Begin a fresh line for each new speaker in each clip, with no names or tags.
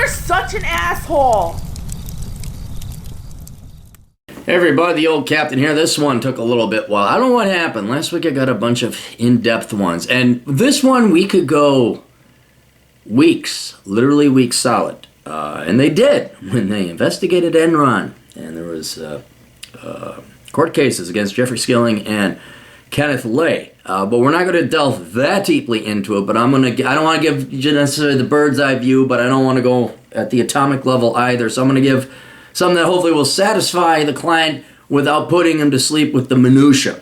such an asshole.
Hey everybody, the old captain here. This one took a little bit while. I don't know what happened. Last week I got a bunch of in-depth ones. And this one we could go weeks, literally weeks solid. And they did when they investigated Enron. And there was court cases against Jeffrey Skilling and Kenneth Lay. But we're not going to delve that deeply into it. But I don't want to give you necessarily the bird's eye view, but I don't want to go at the atomic level either. So I'm going to give something that hopefully will satisfy the client without putting him to sleep with the minutia.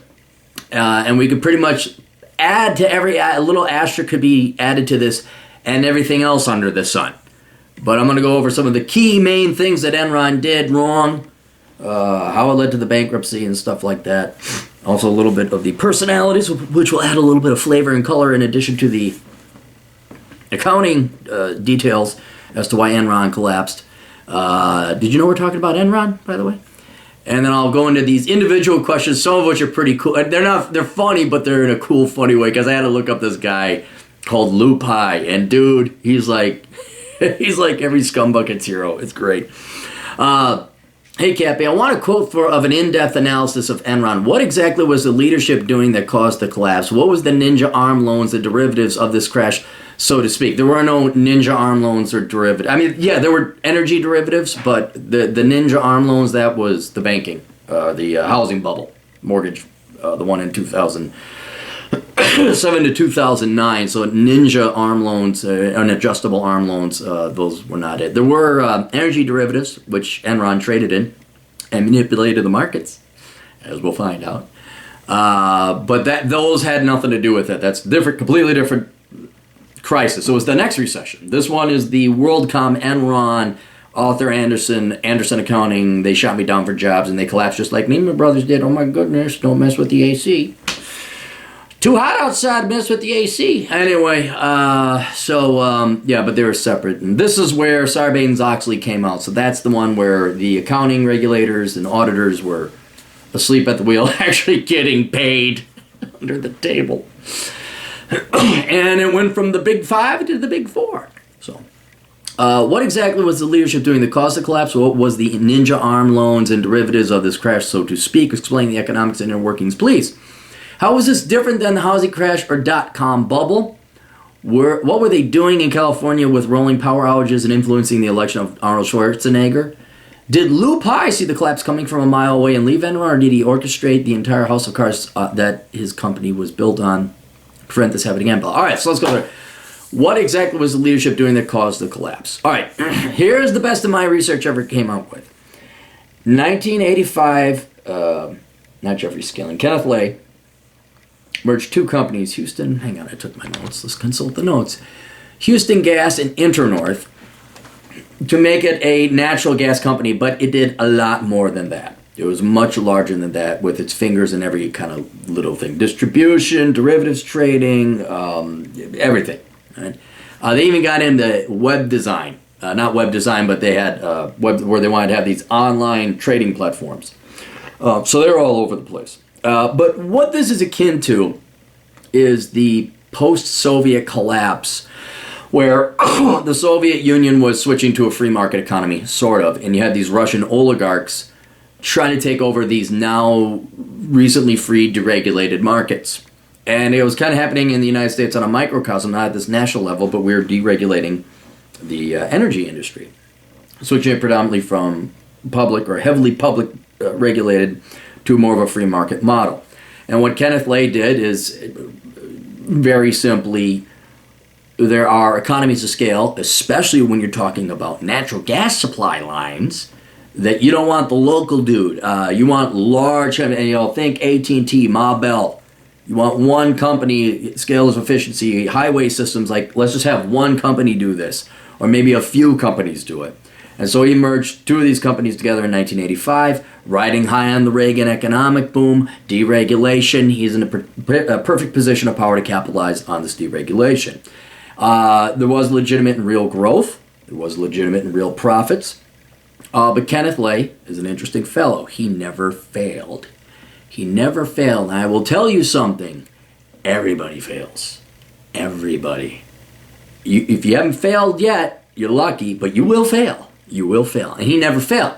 And we could pretty much add to a little asterisk could be added to this and everything else under the sun. But I'm going to go over some of the key main things that Enron did wrong, how it led to the bankruptcy and stuff like that. Also a little bit of the personalities, which will add a little bit of flavor and color in addition to the accounting details as to why Enron collapsed. Did you know we're talking about Enron, by the way? And then I'll go into these individual questions, some of which are pretty cool. They're funny, but they're in a cool, funny way, because I had to look up this guy called Lou Pai. And dude, he's like every scumbucket's hero. It's great. Hey, Cappy, I want a quote of an in-depth analysis of Enron. What exactly was the leadership doing that caused the collapse? What was the ninja arm loans, the derivatives of this crash, so to speak? There were no ninja arm loans or derivatives. I mean, yeah, there were energy derivatives, but the ninja arm loans, that was the banking, the housing bubble, mortgage, the one in 2007 to 2009. So ninja arm loans, unadjustable arm loans, those were not it. There were energy derivatives, which Enron traded in and manipulated the markets, as we'll find out. But those had nothing to do with it. That's different, completely different crisis. So it's the next recession. This one is the WorldCom, Enron, Arthur Andersen Accounting. They shot me down for jobs and they collapsed just like me and my brothers did. Oh my goodness, don't mess with the AC. Too hot outside, mess with the AC. Anyway, yeah, but they were separate. And this is where Sarbanes-Oxley came out. So that's the one where the accounting regulators and auditors were asleep at the wheel, actually getting paid under the table. And it went from the big five to the big four. So, what exactly was the leadership doing that caused the collapse? What was the ninja arm loans and derivatives of this crash, so to speak? Explain the economics and inner workings, please. How was this different than the housing crash or dot-com bubble? What were they doing in California with rolling power outages and influencing the election of Arnold Schwarzenegger? Did Lou Pai see the collapse coming from a mile away and leave Enron, or did he orchestrate the entire house of cards that his company was built on? Prevent this happening again. All right, so let's go there. What exactly was the leadership doing that caused the collapse? All right, here's the best of my research ever came up with. 1985, not Jeffrey Skilling, Kenneth Lay merged two companies, Houston, hang on, I took my notes, let's consult the notes. Houston Gas and Internorth, to make it a natural gas company, but it did a lot more than that. It was much larger than that, with its fingers in every kind of little thing. Distribution, derivatives trading, everything. Right? They even got into web design. Not web design, but they had web where they wanted to have these online trading platforms. So they're all over the place. But what this is akin to is the post-Soviet collapse, where the Soviet Union was switching to a free market economy, sort of, and you had these Russian oligarchs trying to take over these now recently freed, deregulated markets. And it was kind of happening in the United States on a microcosm, not at this national level, but we were deregulating the energy industry, switching it predominantly from public or heavily public regulated to more of a free market model. And what Kenneth Lay did is, very simply, there are economies of scale, especially when you're talking about natural gas supply lines, that you don't want the local dude. You want large, and think AT&T, Ma Bell. You want one company, scale of efficiency, highway systems, like let's just have one company do this, or maybe a few companies do it. And so he merged two of these companies together in 1985, riding high on the Reagan economic boom, deregulation. He's in a perfect position of power to capitalize on this deregulation. There was legitimate and real growth. There was legitimate and real profits. But Kenneth Lay is an interesting fellow. He never failed. He never failed. And I will tell you something. Everybody fails. Everybody. If you haven't failed yet, you're lucky, but you will fail. You will fail. And he never failed.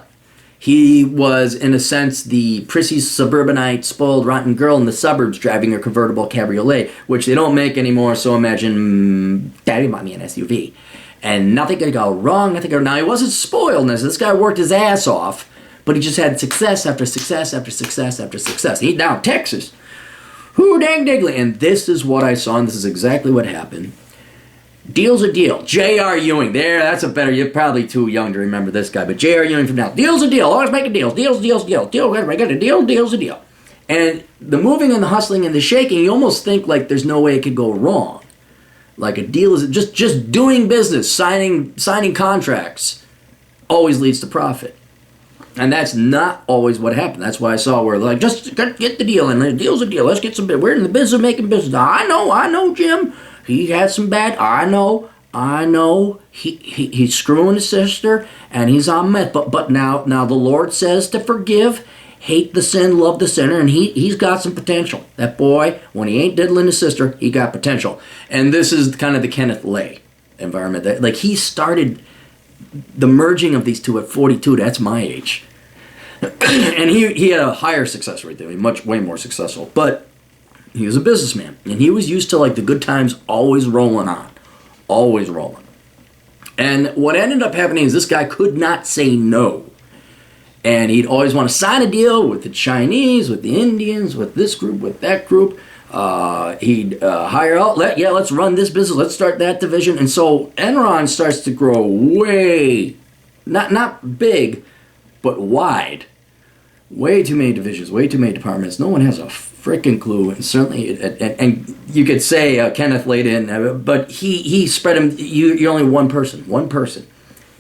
He was, in a sense, the prissy suburbanite, spoiled, rotten girl in the suburbs driving a convertible cabriolet, which they don't make anymore, so imagine, Daddy bought me an SUV. And nothing could go wrong, nothing could go. Now, he wasn't spoiled. This guy worked his ass off, but he just had success after success after success after success. He's down in Texas. Whoo dang diggly. And this is what I saw, and this is exactly what happened. Deal's a deal. J.R. Ewing. There, that's a better... You're probably too young to remember this guy, but J.R. Ewing from now. Deal's a deal. Always making deals. Deal's a deal. Deal. I got a deal. Deal's a deal. And the moving and the hustling and the shaking, you almost think like there's no way it could go wrong. Like a deal is just doing business, signing contracts, always leads to profit. And that's not always what happened. That's why I saw where like, just get the deal, and the deal's a deal. Let's get some... We're in the business of making business. I know, Jim. He had some bad... I know. He's screwing his sister, and he's on meth. But now the Lord says to forgive, hate the sin, love the sinner, and he's got some potential. That boy, when he ain't diddling his sister, he got potential. And this is kind of the Kenneth Lay environment. That, like, he started the merging of these two at 42. That's my age. And he had a higher success rate than me, way more successful. But he was a businessman, and he was used to like the good times always rolling on. Always rolling. And what ended up happening is this guy could not say no. And he'd always want to sign a deal with the Chinese, with the Indians, with this group, with that group. He'd hire out, let's run this business, let's start that division. And so Enron starts to grow way, not big, but wide. Way too many divisions, way too many departments. No one has a freaking clue. And certainly, and you could say Kenneth laid in, but he spread him. You're only one person.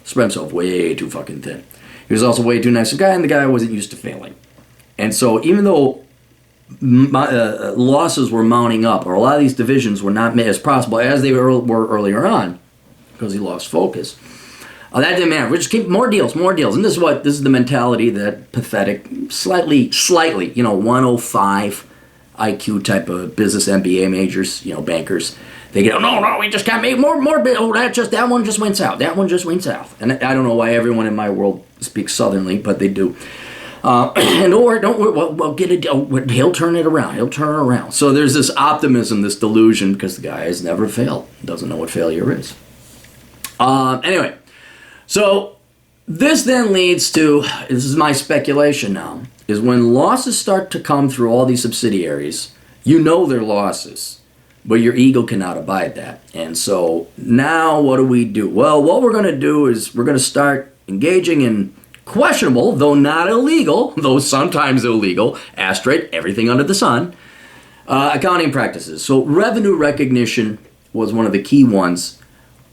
Spread himself way too fucking thin. He was also way too nice a guy, and the guy wasn't used to failing. And so even though losses were mounting up, or a lot of these divisions were not made as profitable as they were earlier on, because he lost focus. That didn't matter. We just keep more deals. And this is the mentality that pathetic, slightly, 105 IQ type of business MBA majors, bankers. They go, no, we just can't make more. Oh, that one just went south. That one just went south. And I don't know why everyone in my world speaks Southernly, but they do. And we'll get it. He'll turn it around. So there's this optimism, this delusion, because the guy has never failed. Doesn't know what failure is. Anyway. So this then leads to, this is my speculation now, is when losses start to come through all these subsidiaries, they're losses, but your ego cannot abide that. And so now what do? Well, what we're going to do is we're going to start engaging in questionable, though not illegal, though sometimes illegal, everything under the sun, accounting practices. So revenue recognition was one of the key ones,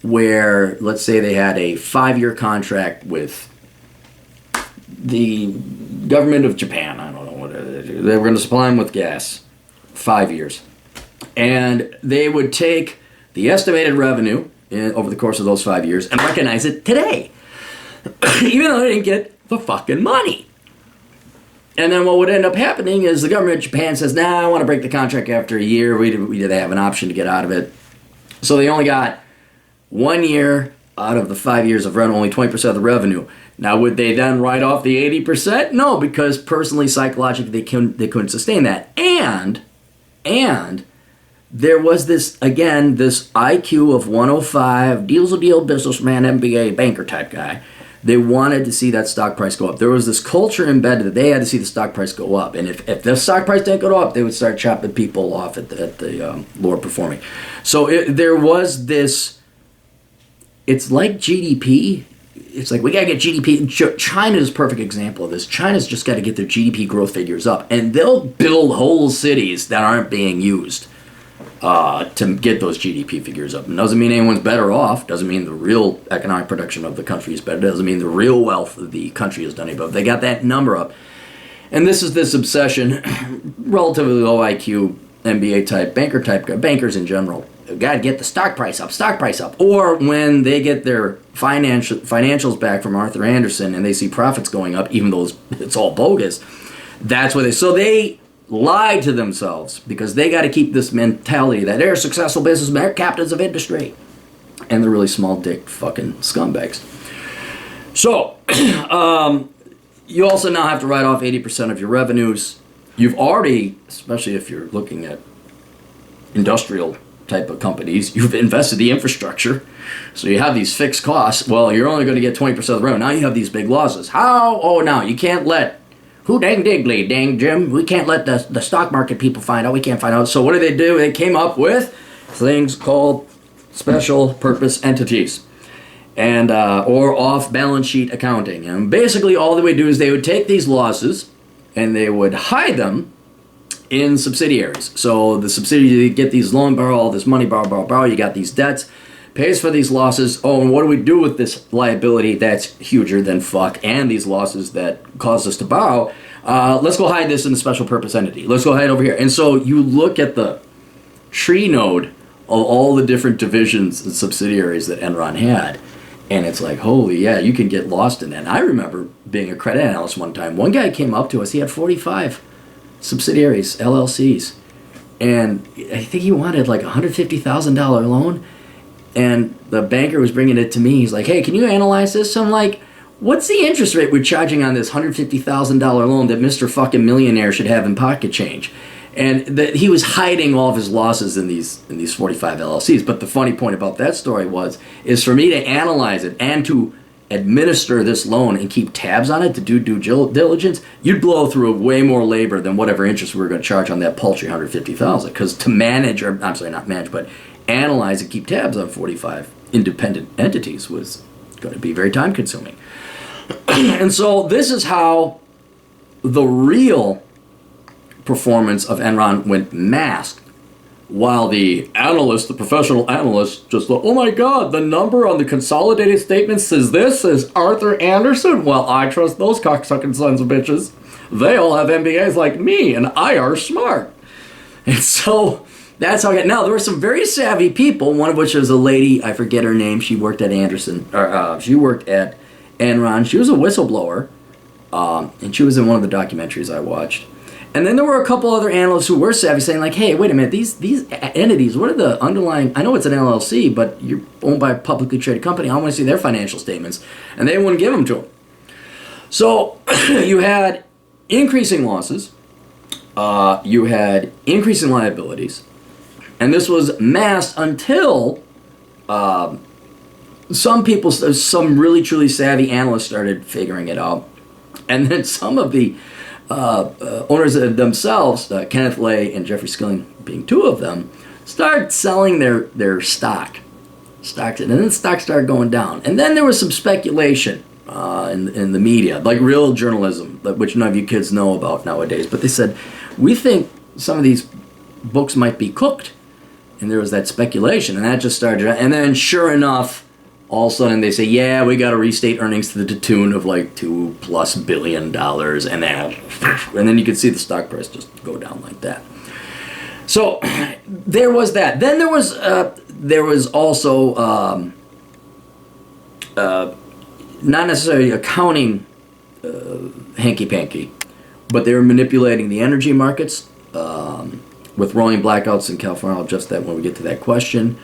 where, let's say they had a 5-year contract with the government of Japan. I don't know what they were going to supply them with gas. 5 years. And they would take the estimated revenue over the course of those 5 years and recognize it today. Even though they didn't get the fucking money. And then what would end up happening is the government of Japan says, I want to break the contract after a year. We did have an option to get out of it. So they only got 1 year out of the 5 years of rent, only 20% of the revenue. Now, would they then write off the 80%? No, because personally, psychologically, they couldn't sustain that. And there was this IQ of 105, deal's a deal, businessman, MBA, banker type guy. They wanted to see that stock price go up. There was this culture embedded that they had to see the stock price go up. And if the stock price didn't go up, they would start chopping people off at the lower performing. So there was this... It's like GDP. It's like we got to get GDP. China is a perfect example of this. China's just got to get their GDP growth figures up. And they'll build whole cities that aren't being used to get those GDP figures up. It doesn't mean anyone's better off. Doesn't mean the real economic production of the country is better. Doesn't mean the real wealth of the country is done above. They got that number up. And this is this obsession, relatively low IQ, MBA type, bankers in general. Got to get the stock price up. Or when they get their financials back from Arthur Andersen and they see profits going up, even though it's all bogus, that's what they lie to themselves because they got to keep this mentality that they're successful businessmen, they're captains of industry. and the really small dick fucking scumbags. So, you also now have to write off 80% of your revenues. You've already, especially if you're looking at industrial type of companies, you've invested the infrastructure. So you have these fixed costs. Well, you're only going to get 20% of the revenue. Now you have these big losses. How? Oh, now you can't let, who dang diggly, dang Jim, we can't let the stock market people find out. We can't find out. So what do? They came up with things called special purpose entities. And or off-balance sheet accounting. And basically all they would do is they would take these losses and they would hide them in subsidiaries. So the subsidiary, get these loan, borrow all this money, borrow, you got these debts, pays for these losses. Oh, and what do we do with this liability that's huger than fuck and these losses that caused us to borrow? Let's go hide this in a special purpose entity. Let's go hide over here. And so you look at the tree node of all the different divisions and subsidiaries that Enron had, and it's like, holy, yeah, you can get lost in that. And I remember being a credit analyst one time. One guy came up to us. He had 45 subsidiaries, LLCs. And I think he wanted like a $150,000 loan. And the banker was bringing it to me. He's like, hey, can you analyze this? So I'm like, what's the interest rate we're charging on this $150,000 loan that Mr. fucking millionaire should have in pocket change? And that he was hiding all of his losses in these 45 LLCs. But the funny point about that story is for me to analyze it and to administer this loan and keep tabs on it, to do due diligence, you'd blow through way more labor than whatever interest we were going to charge on that paltry $150,000. Because to manage, or I'm sorry, not manage, but analyze and keep tabs on 45 independent entities was going to be very time consuming. And so this is how the real performance of Enron went masked, while the analyst, the professional analyst, just thought, oh my god, the number on the consolidated statement says this, says Arthur Anderson. Well, I trust those cocksucking sons of bitches. They all have MBAs like me, and I are smart. And so that's how I got. Now, there were some very savvy people, one of which is a lady, I forget her name, she worked at she worked at Enron. She was a whistleblower, and she was in one of the documentaries I watched. And then there were a couple other analysts who were savvy saying like, hey, wait a minute, these entities, what are the underlying, I know it's an LLC, but you're owned by a publicly traded company. I want to see their financial statements. And they wouldn't give them to them. So you had increasing losses. You had increasing liabilities. And this was masked until some really truly savvy analysts started figuring it out. And then some of the owners themselves, Kenneth Lay and Jeffrey Skilling being two of them, started selling their stocks, and then stocks started going down. And then there was some speculation in the media, like real journalism, which none of you kids know about nowadays. But they said, we think some of these books might be cooked. And there was that speculation, and that just started. And then sure enough, all of a sudden they say, yeah, we got to restate earnings to the tune of like $2+ billion, and then you could see the stock price just go down like that. So there was that. Then there was also not necessarily accounting hanky-panky, but they were manipulating the energy markets with rolling blackouts in California. I'll address that when we get to that question.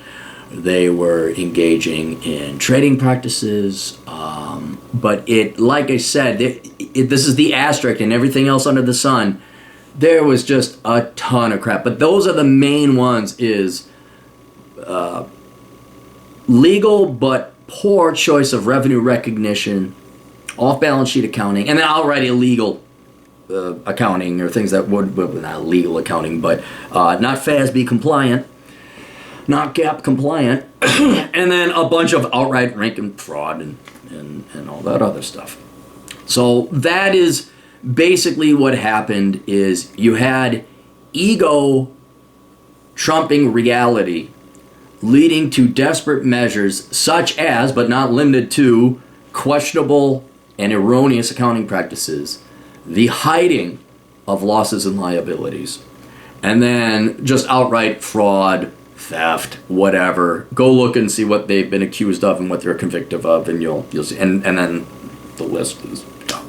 They were engaging in trading practices, but like I said, this is the asterisk, and everything else under the sun, there was just a ton of crap. But those are the main ones, is legal but poor choice of revenue recognition, off-balance sheet accounting, and then outright illegal accounting, or things that would, not legal accounting, but not FASB compliant, not GAAP compliant, and then a bunch of outright rank fraud and all that other stuff. So that is basically what happened. Is you had ego trumping reality, leading to desperate measures such as, but not limited to, questionable and erroneous accounting practices, the hiding of losses and liabilities, and then just outright fraud, theft, whatever. Go look and see what they've been accused of and what they're convicted of, and you'll see. And then the list is done.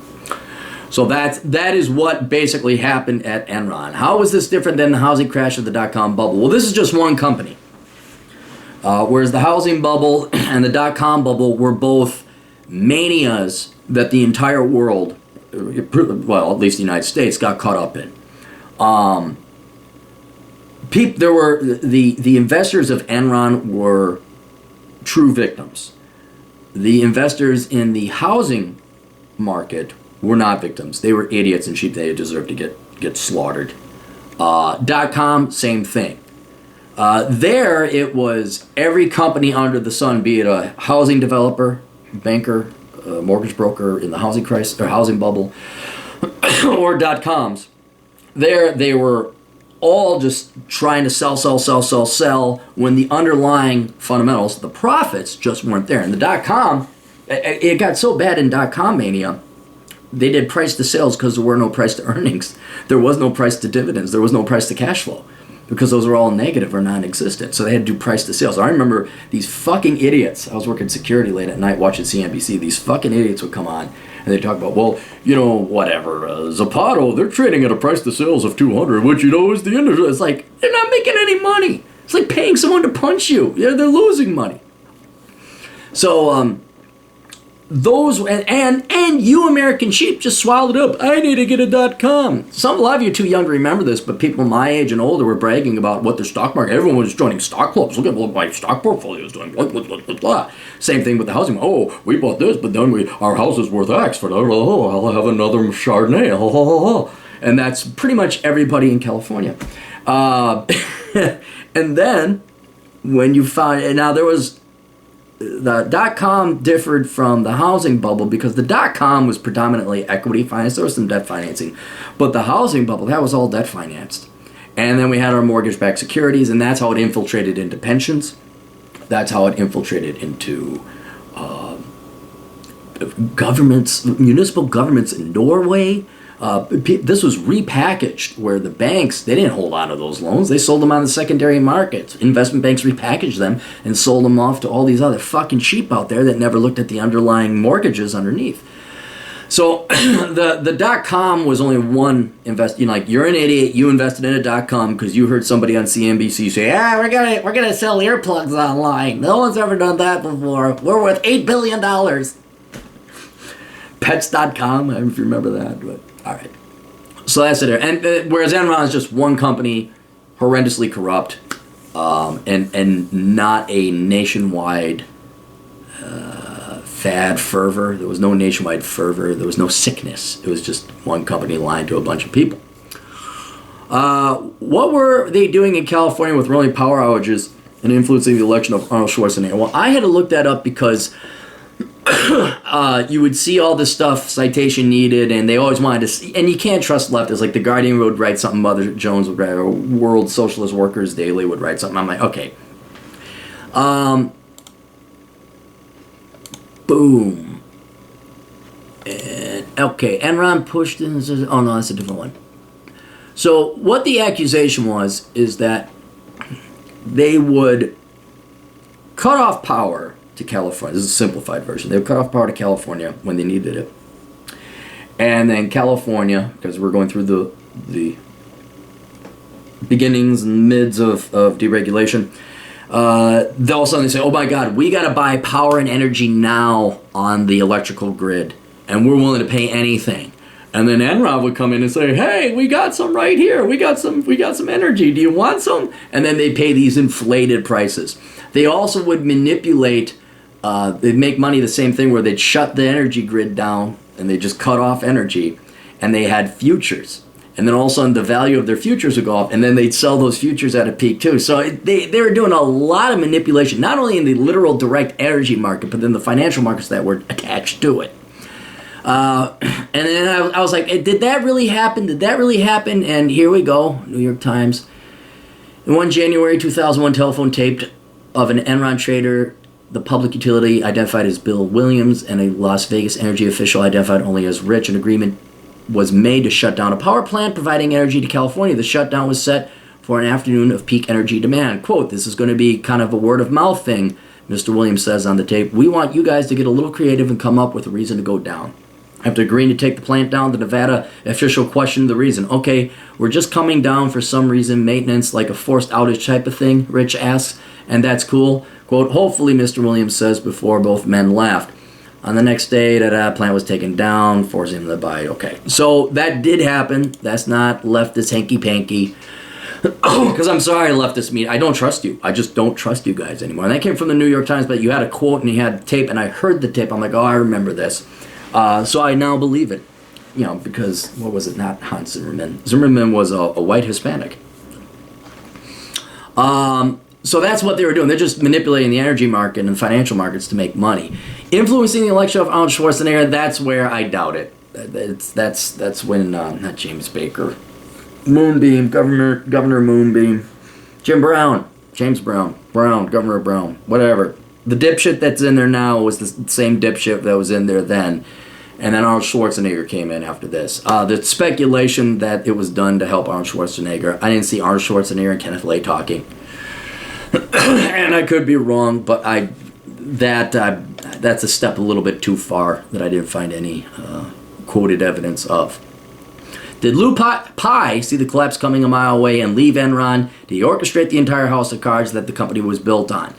So that is what basically happened at Enron. How is this different than the housing crash of the dot-com bubble? Well, this is just one company. Whereas the housing bubble and the dot-com bubble were both manias that the entire world, well, at least the United States, got caught up in. There were the investors of Enron were true victims. The investors in the housing market were not victims. They were idiots and sheep. They deserved to get slaughtered. .com, same thing. There it was every company under the sun, be it a housing developer, banker, mortgage broker in the housing crisis or housing bubble, or .coms. There they were all just trying to sell when the underlying fundamentals, the profits, just weren't there. And the .com, it got so bad in .com mania, they did price to sales because there were no price to earnings. There was no price to dividends. There was no price to cash flow because those were all negative or non-existent. So they had to do price to sales. I remember these fucking idiots. I was working security late at night watching CNBC. These fucking idiots would come on and they'd talk about, well, whatever, Zapato, they're trading at a price to sales of 200, which, is the industry. It's like, they're not making any money. It's like paying someone to punch you. Yeah, they're losing money. So, those and you American sheep just swallowed it up. I need to get a .com. A lot of you are too young to remember this, but people my age and older were bragging about what their stock market. Everyone was joining stock clubs. Look at what my stock portfolio is doing. Blah, blah, blah, blah, blah. Same thing with the housing. Oh, we bought this, but then our house is worth X for that. Oh, I'll have another Chardonnay. And that's pretty much everybody in California. And then when you find, and now there was. The .com differed from the housing bubble because the .com was predominantly equity financed. There was some debt financing. But the housing bubble, that was all debt financed. And then we had our mortgage-backed securities, and that's how it infiltrated into pensions. That's how it infiltrated into governments, municipal governments in Norway. This was repackaged where the banks, they didn't hold on to those loans. They sold them on the secondary market. Investment banks repackaged them and sold them off to all these other fucking sheep out there that never looked at the underlying mortgages underneath. So the .com was only one you're an idiot. You invested in a .com because you heard somebody on CNBC say, we're gonna sell earplugs online. No one's ever done that before. We're worth $8 billion. Pets.com, I don't know if you remember that, but all right. So that's it. And whereas Enron is just one company, horrendously corrupt, and not a nationwide fad fervor. There was no nationwide fervor. There was no sickness. It was just one company lying to a bunch of people. What were they doing in California with rolling power outages and influencing the election of Arnold Schwarzenegger? Well, I had to look that up because you would see all this stuff, citation needed, and they always wanted to see, and you can't trust leftists. Like the Guardian would write something, Mother Jones would write, or World Socialist Workers Daily would write something. I'm like, okay. Boom. And, okay, Enron pushed in, oh no, that's a different one. So what the accusation was is that they would cut off power to California. This is a simplified version. They would cut off power to California when they needed it. And then California, because we're going through the beginnings and mids of deregulation, all of a sudden they say, oh my God, we got to buy power and energy now on the electrical grid, and we're willing to pay anything. And then Enron would come in and say, hey, we got some right here. We got some energy. Do you want some? And then they pay these inflated prices. They also would manipulate, they'd make money the same thing where they'd shut the energy grid down and they just cut off energy, and they had futures. And then all of a sudden the value of their futures would go up, and then they'd sell those futures at a peak too. So they were doing a lot of manipulation, not only in the literal direct energy market, but in the financial markets that were attached to it. And then I was like, did that really happen? Did that really happen? And here we go, New York Times. In one January 2001 telephone tape of an Enron trader, the public utility identified as Bill Williams, and a Las Vegas energy official identified only as Rich. An agreement was made to shut down a power plant providing energy to California. The shutdown was set for an afternoon of peak energy demand. Quote, this is going to be kind of a word of mouth thing, Mr. Williams says on the tape. We want you guys to get a little creative and come up with a reason to go down. After agreeing to take the plant down, the Nevada official questioned the reason. Okay, we're just coming down for some reason, maintenance, like a forced outage type of thing, Rich asks, and that's cool. Quote, hopefully, Mr. Williams says before both men laughed. On the next day, that plant was taken down, forcing them to buy it. Okay, so that did happen. That's not leftist hanky-panky. Because I'm sorry, leftist media. I don't trust you. I just don't trust you guys anymore. And that came from the New York Times, but you had a quote and you had tape, and I heard the tape. I'm like, oh, I remember this. So I now believe it, because, what was it, not Hans Zimmerman. Zimmerman was a white Hispanic. So that's what they were doing. They're just manipulating the energy market and financial markets to make money. Influencing the election of Arnold Schwarzenegger, that's where I doubt it. That's when, not James Baker, Moonbeam, Governor Moonbeam, James Brown, Governor Brown, whatever. The dipshit that's in there now was the same dipshit that was in there then. And then Arnold Schwarzenegger came in after this. The speculation that it was done to help Arnold Schwarzenegger. I didn't see Arnold Schwarzenegger and Kenneth Lay talking. And I could be wrong, but that's a step a little bit too far that I didn't find any quoted evidence of. Did Lou Pai see the collapse coming a mile away and leave Enron to orchestrate the entire house of cards that the company was built on?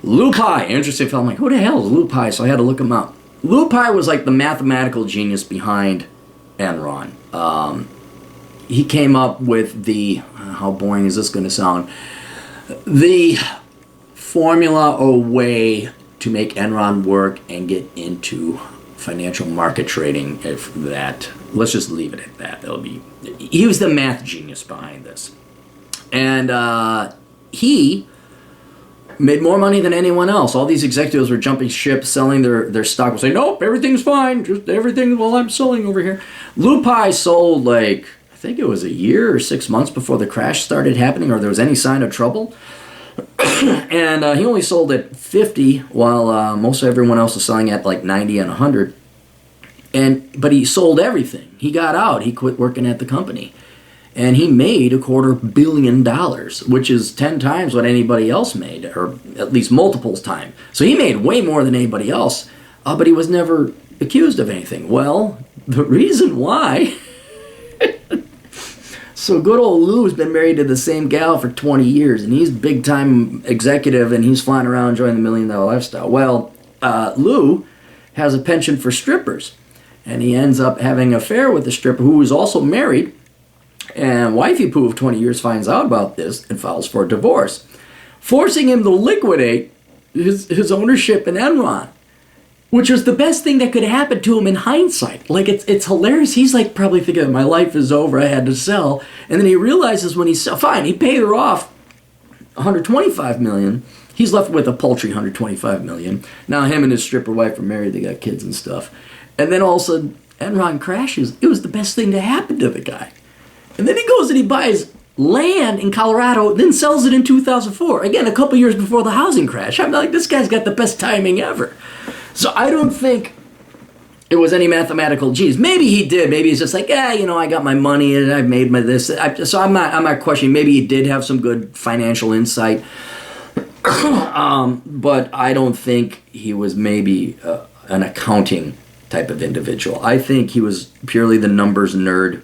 Lou Pai, interesting fellow. I'm like, who the hell is Lou Pai? So I had to look him up. Lou Pai was like the mathematical genius behind Enron. He came up with the, how boring is this going to sound? The formula or way to make Enron work and get into financial market trading. If that, let's just leave it at that. He was the math genius behind this, and he made more money than anyone else. All these executives were jumping ship, selling their stock, were saying, nope, everything's fine, just everything while I'm selling over here. Lou Pai sold I think it was a year or 6 months before the crash started happening, or there was any sign of trouble. And he only sold at 50, while most everyone else was selling at like 90 and 100. But he sold everything. He got out. He quit working at the company. And he made $250 million, which is 10 times what anybody else made, or at least multiples time. So he made way more than anybody else, but he was never accused of anything. Well, the reason why... So good old Lou's been married to the same gal for 20 years, and he's a big-time executive, and he's flying around enjoying the $1 million lifestyle. Well, Lou has a penchant for strippers, and he ends up having an affair with a stripper who is also married, and wifey poo of 20 years finds out about this and files for a divorce, forcing him to liquidate his ownership in Enron, which was the best thing that could happen to him in hindsight. Like, it's hilarious. He's like probably thinking, my life is over, I had to sell. And then he realizes when fine, he paid her off $125 million. He's left with a paltry $125 million. Now him and his stripper wife are married, they got kids and stuff. And then all of a sudden, Enron crashes. It was the best thing to happen to the guy. And then he goes and he buys land in Colorado, then sells it in 2004. Again, a couple years before the housing crash. I'm like, this guy's got the best timing ever. So I don't think it was any mathematical genius. Maybe he did. Maybe he's just like, I got my money and I've made my this. So I'm not questioning. Maybe he did have some good financial insight. But I don't think he was maybe an accounting type of individual. I think he was purely the numbers nerd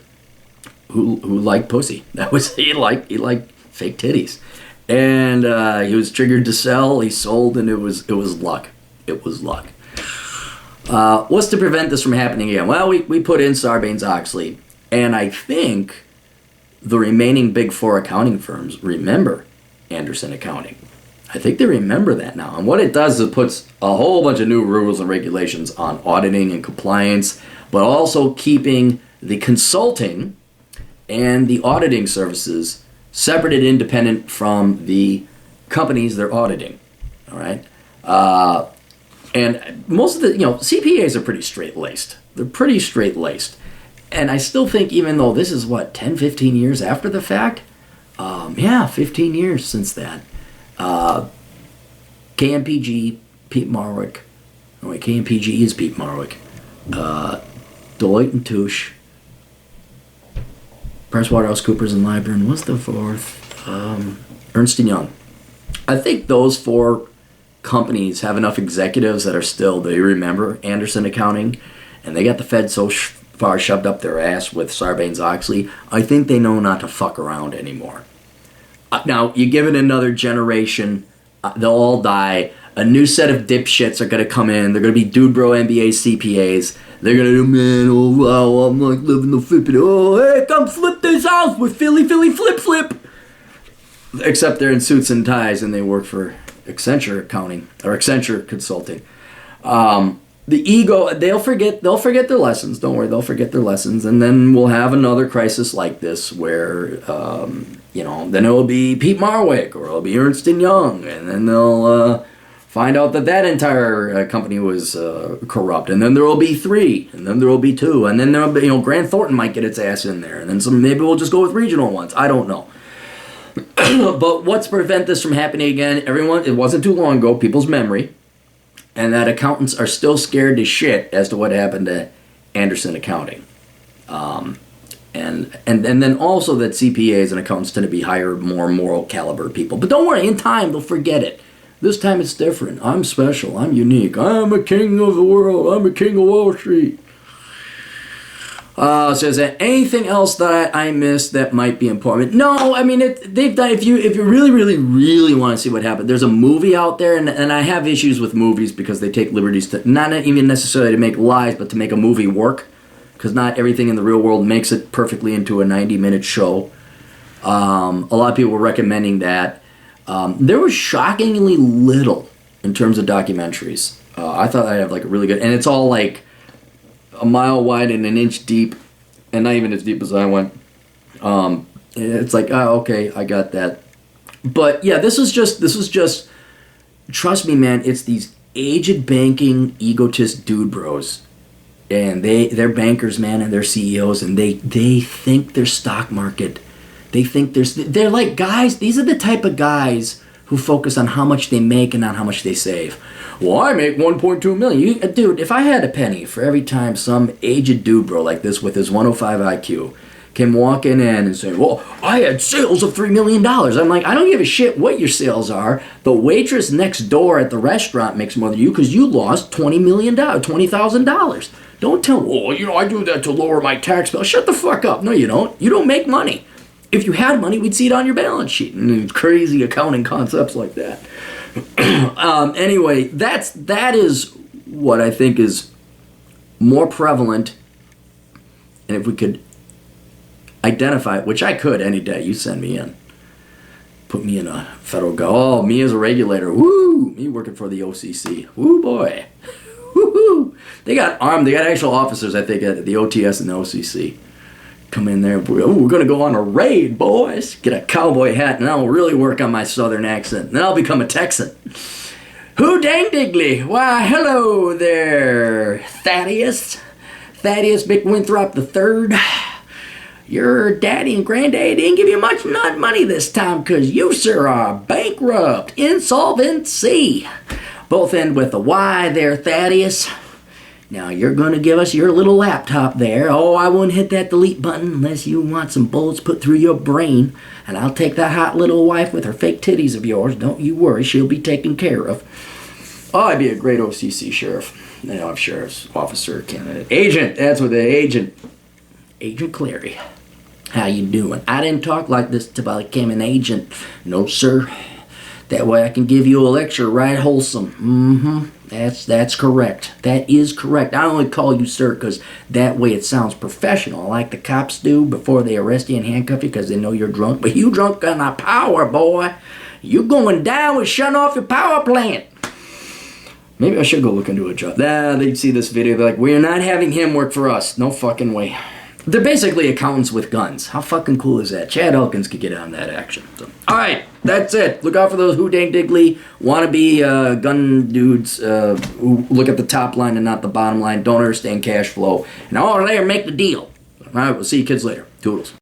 who liked pussy. He liked fake titties. And he was triggered to sell. He sold, and it was luck. It was luck. What's to prevent this from happening again? Well, we put in Sarbanes-Oxley, and I think the remaining big four accounting firms remember Anderson Accounting. I think they remember that now. And what it does is it puts a whole bunch of new rules and regulations on auditing and compliance, but also keeping the consulting and the auditing services separate and independent from the companies they're auditing. All right? And most of the, CPAs are pretty straight-laced. They're pretty straight-laced. And I still think, even though this is, 10, 15 years after the fact? 15 years since that. KMPG, Pete Marwick. Oh, wait, KMPG is Pete Marwick. Deloitte & Touche. PricewaterhouseCoopers and Lybrand. What's the fourth? Ernst & Young. I think those four companies have enough executives that are still, they remember Anderson Accounting, and they got the Fed so far shoved up their ass with Sarbanes-Oxley, I think they know not to fuck around anymore. Now, you give it another generation, they'll all die. A new set of dipshits are going to come in. They're going to be dude bro MBA CPAs. They're going to do, man, oh wow, I'm like living the flippity. Oh, hey, come flip this house with Philly flip. Except they're in suits and ties and they work for Accenture accounting or Accenture consulting. The ego, they'll forget their lessons. Don't worry, they'll forget their lessons. And then we'll have another crisis like this where, then it'll be Pete Marwick or it'll be Ernst & Young. And then they'll find out that entire company was corrupt. And then there will be 3. And then there will be 2. And then there'll be, Grant Thornton might get its ass in there. And then maybe we'll just go with regional ones. I don't know. But what's to prevent this from happening again? Everyone, it wasn't too long ago, people's memory. And that accountants are still scared to shit as to what happened to Anderson Accounting. And then also that CPAs and accountants tend to be higher, more moral caliber people. But don't worry, in time they'll forget it. This time it's different. I'm special. I'm unique. I'm a king of the world. I'm a king of Wall Street. So is there anything else that I missed that might be important? No, I mean, they've done, if you really, really, really want to see what happened, there's a movie out there, and I have issues with movies because they take liberties to, not even necessarily to make lies, but to make a movie work, because not everything in the real world makes it perfectly into a 90-minute show. A lot of people were recommending that. There was shockingly little in terms of documentaries. I thought I'd have like a really good, and it's all like a mile wide and an inch deep, and not even as deep as I went. It's like, oh, okay, I got that. But yeah, this was just, trust me, man, it's these aged banking egotist dude bros, and they're bankers, man, and they're CEOs, and they think their stock market. They think they're like guys. These are the type of guys who focus on how much they make and not how much they save. Well, I make $1.2 million. Dude, if I had a penny for every time some aged dude bro like this with his 105 IQ came walking in and saying, well, I had sales of $3 million. I'm like, I don't give a shit what your sales are. The waitress next door at the restaurant makes more than you because you lost $20,000. Don't tell me, I do that to lower my tax bill. Shut the fuck up. No, you don't. You don't make money. If you had money, we'd see it on your balance sheet. And crazy accounting concepts like that. Anyway, that is what I think is more prevalent. And if we could identify it, which I could any day, you send me in. Put me in a federal go. Oh, me as a regulator. Woo! Me working for the OCC. Woo, boy. Woo-hoo! They got actual officers, I think, at the OTS and the OCC. Come in there, we're going to go on a raid, boys. Get a cowboy hat, and I'll really work on my southern accent. And then I'll become a Texan. Who dang diggly? Why, hello there, Thaddeus McWinthrop III. Your daddy and granddaddy didn't give you much money this time because you, sir, are bankrupt. Insolvency. Both end with a Y there, Thaddeus. Now, you're going to give us your little laptop there. Oh, I won't hit that delete button unless you want some bullets put through your brain. And I'll take that hot little wife with her fake titties of yours. Don't you worry, she'll be taken care of. Oh, I'd be a great OCC sheriff. I'm sheriff's officer candidate. Agent, that's what the agent. Agent Clary. How you doing? I didn't talk like this till I became an agent. No, sir. That way I can give you a lecture right wholesome. That's correct. That is correct. I only call you sir because that way it sounds professional, like the cops do before they arrest you and handcuff you because they know you're drunk. But you drunk on the power, boy. You going down with shutting off your power plant. Maybe I should go look into a job. They'd see this video, they're like, we're not having him work for us. No fucking way. They're basically accountants with guns. How fucking cool is that? Chad Elkins could get on that action. So, all right, that's it. Look out for those who dang diggly wannabe gun dudes who look at the top line and not the bottom line, don't understand cash flow. And all there, make the deal. All right, we'll see you kids later. Toodles.